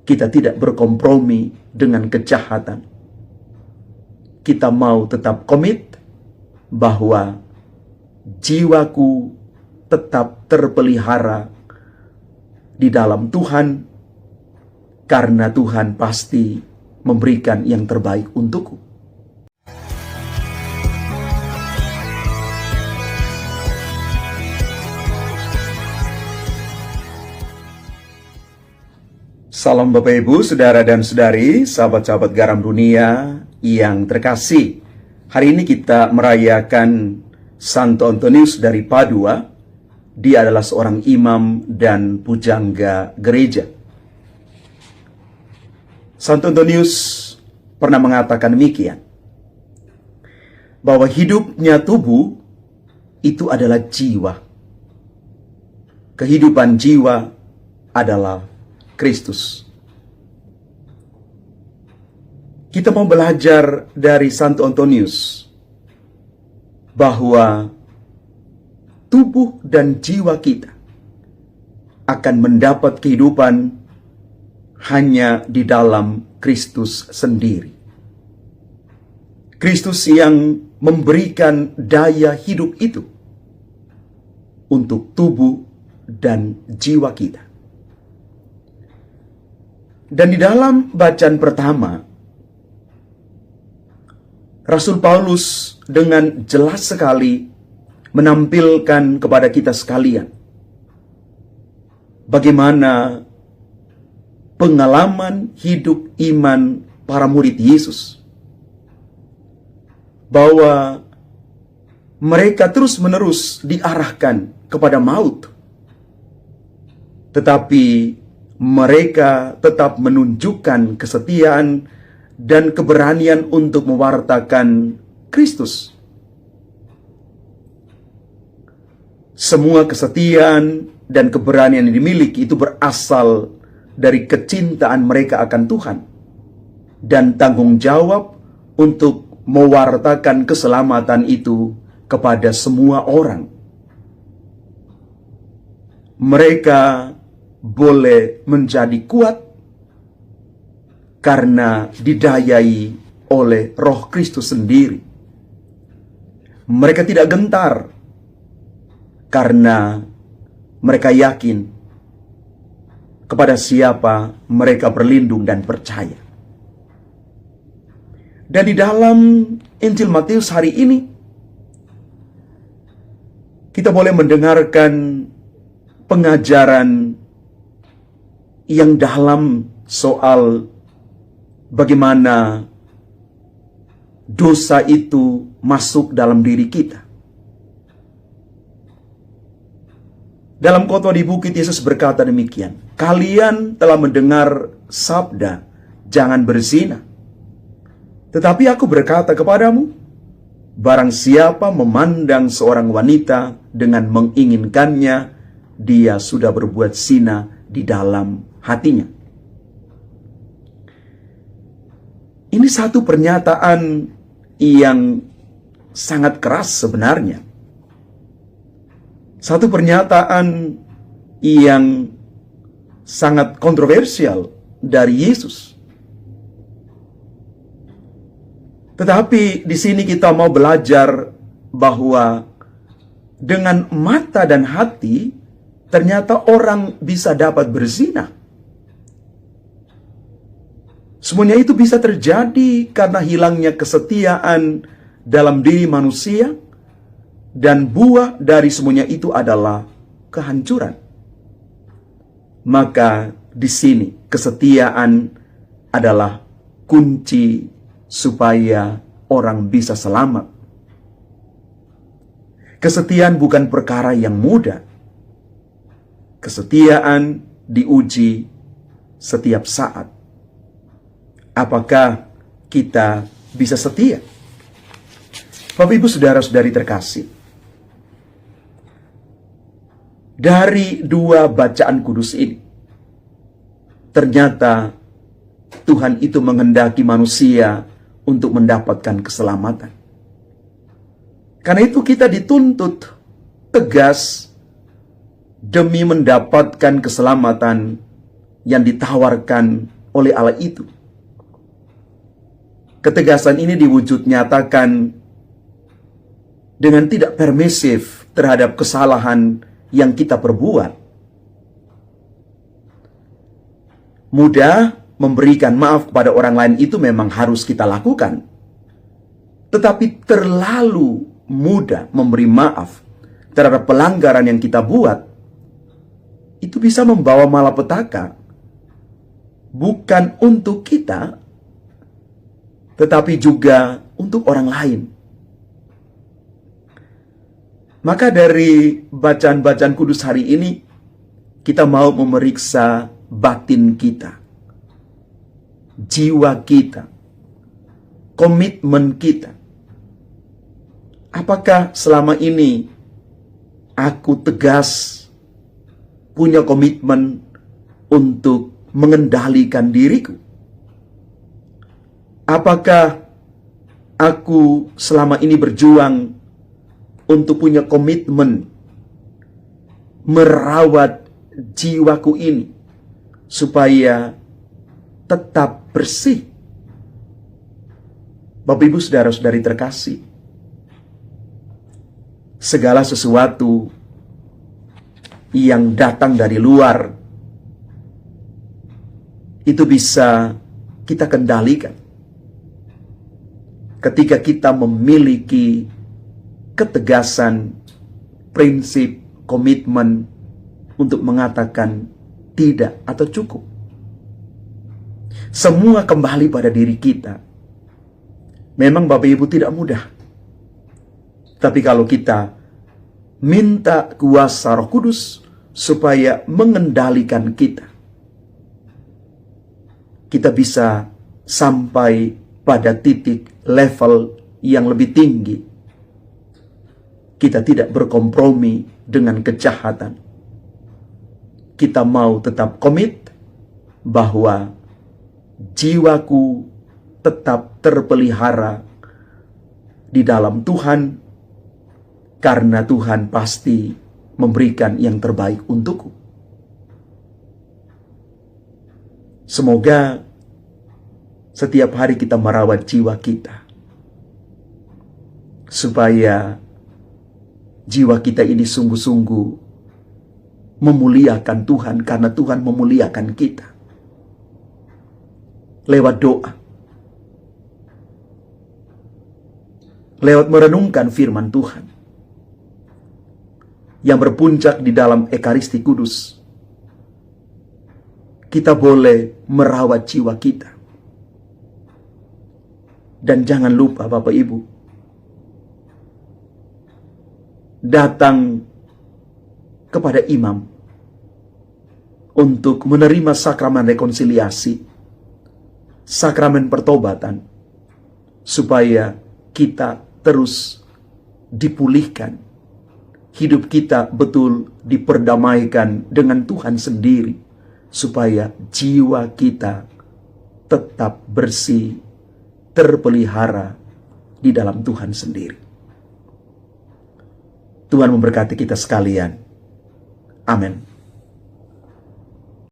kita tidak berkompromi dengan kejahatan. Kita mau tetap komit bahwa jiwaku tetap terpelihara di dalam Tuhan, karena Tuhan pasti memberikan yang terbaik untukku. Salam Bapak Ibu, Saudara dan Saudari, sahabat-sahabat garam dunia yang terkasih. Hari ini kita merayakan Santo Antonius dari Padua. Dia adalah seorang imam dan pujangga gereja. Santo Antonius pernah mengatakan demikian, bahwa hidupnya tubuh itu adalah jiwa. Kehidupan jiwa adalah Kristus. Kita mau belajar dari Santo Antonius bahwa tubuh dan jiwa kita akan mendapat kehidupan hanya di dalam Kristus sendiri. Kristus yang memberikan daya hidup itu untuk tubuh dan jiwa kita. Dan di dalam bacaan pertama, Rasul Paulus dengan jelas sekali menampilkan kepada kita sekalian bagaimana pengalaman hidup iman para murid Yesus, bahwa mereka terus-menerus diarahkan kepada maut, tetapi mereka tetap menunjukkan kesetiaan dan keberanian untuk mewartakan Kristus. Semua kesetiaan dan keberanian yang dimiliki itu berasal dari kecintaan mereka akan Tuhan dan tanggung jawab untuk mewartakan keselamatan itu kepada semua orang. Mereka boleh menjadi kuat karena didayai oleh Roh Kristus sendiri. Mereka tidak gentar karena mereka yakin kepada siapa mereka berlindung dan percaya. Dan di dalam Injil Matius hari ini, kita boleh mendengarkan pengajaran yang dalam soal bagaimana dosa itu masuk dalam diri kita. Dalam khotbah di bukit, Yesus berkata demikian, "Kalian telah mendengar sabda, jangan berzina. Tetapi aku berkata kepadamu, barang siapa memandang seorang wanita dengan menginginkannya, dia sudah berbuat zina di dalam hatinya." Ini satu pernyataan yang sangat keras sebenarnya. Satu pernyataan yang sangat kontroversial dari Yesus. Tetapi di sini kita mau belajar bahwa dengan mata dan hati ternyata orang bisa dapat berzina. Semuanya itu bisa terjadi karena hilangnya kesetiaan dalam diri manusia, dan buah dari semuanya itu adalah kehancuran. Maka di sini kesetiaan adalah kunci supaya orang bisa selamat. Kesetiaan bukan perkara yang mudah. Kesetiaan diuji setiap saat. Apakah kita bisa setia? Bapak Ibu Saudara-saudari terkasih, dari dua bacaan kudus ini, ternyata Tuhan itu menghendaki manusia untuk mendapatkan keselamatan. Karena itu kita dituntut tegas demi mendapatkan keselamatan yang ditawarkan oleh Allah itu. Ketegasan ini diwujud nyatakan dengan tidak permisif terhadap kesalahan yang kita perbuat. Mudah memberikan maaf kepada orang lain itu memang harus kita lakukan. Tetapi terlalu mudah memberi maaf terhadap pelanggaran yang kita buat, itu bisa membawa malapetaka. Bukan untuk kita, tetapi juga untuk orang lain. Maka dari bacaan-bacaan kudus hari ini, kita mau memeriksa batin kita, jiwa kita, komitmen kita. Apakah selama ini aku tegas punya komitmen untuk mengendalikan diriku? Apakah aku selama ini berjuang untuk punya komitmen merawat jiwaku ini supaya tetap bersih? Bapak Ibu saudara-saudari terkasih, segala sesuatu yang datang dari luar itu bisa kita kendalikan ketika kita memiliki ketegasan, prinsip, komitmen untuk mengatakan tidak atau cukup. Semua kembali pada diri kita. Memang Bapak Ibu tidak mudah. Tapi kalau kita minta kuasa Roh Kudus supaya mengendalikan kita, kita bisa sampai pada titik level yang lebih tinggi. Kita tidak berkompromi dengan kejahatan. Kita mau tetap komit bahwa jiwaku tetap terpelihara di dalam Tuhan, karena Tuhan pasti memberikan yang terbaik untukku. Semoga setiap hari kita merawat jiwa kita, supaya jiwa kita ini sungguh-sungguh memuliakan Tuhan, karena Tuhan memuliakan kita. Lewat doa, lewat merenungkan firman Tuhan yang berpuncak di dalam Ekaristi Kudus, kita boleh merawat jiwa kita. Dan jangan lupa Bapak Ibu, datang kepada imam untuk menerima sakramen rekonsiliasi, sakramen pertobatan, supaya kita terus dipulihkan, hidup kita betul diperdamaikan dengan Tuhan sendiri, supaya jiwa kita tetap bersih, terpelihara di dalam Tuhan sendiri. Tuhan memberkati kita sekalian. Amin.